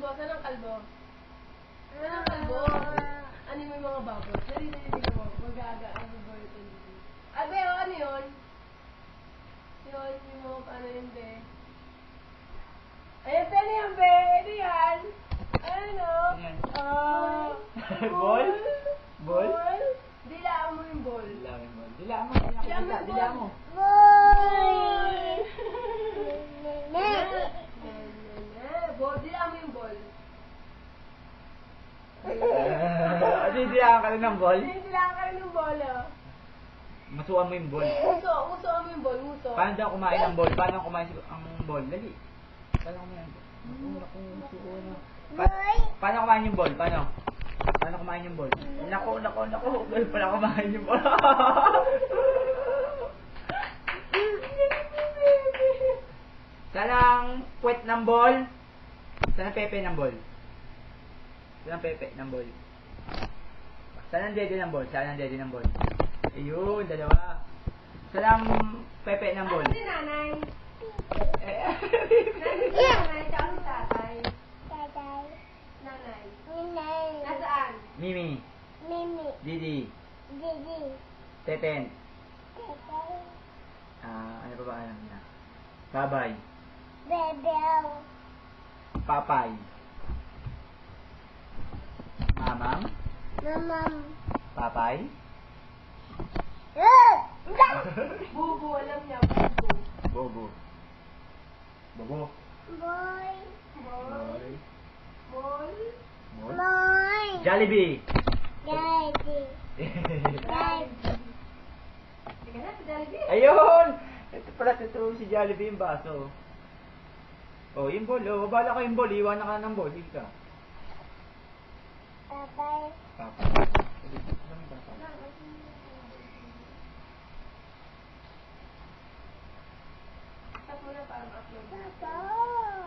Saan ang kalbo? Saan ang kalbo? Ano yung mga babos? Dali mo. Mag-aaga ang boy ito. Abe, ano yun? Yun, yung mga paano yun, be? Ayan, saan yan, be? Ano yan? Ano? Ball? Ball? Dilaan mo yung ball. Dilaan mo. Dilaan mo. Dilaan mo yung ball. Dilaan ka rin ng ball? Dilaan ka rin ng ball, oh. Masuan mo yung ball. Musuan mo yung ball, muso. Paano daw kumain ng ball? Paano kumain ang ball? Dali. Paano kumain ng ball? Paano kumain yung ball? Paano kumain yung ball? Nako. Paano kumain yung ball? Saan ang puwet ng ball? Saan ang pepe ng ball? Saan ang pepe ng ball? Saan ang dede ng ball? Ayun, dalawa. Saan ang pepe ng ball? Ano si nanay? Nanay, tsaka si tatay. Nanay. Nasaan? Mimi. Didi. Teten. Ano pa ba alam niya? Babay. Papay. Mamam. Papay. Bubu, alam niya, bubu. Bobo. Boy. Jollibee. Teka na, si Jollibee. Ayun! Ito pala, tutulong si Jollibee yung baso. Oh, yung ball. Oh, bala ka yung ball. Iwan na ka ng ball. Hindi ka. Papay. Stop mo na para ma-upload.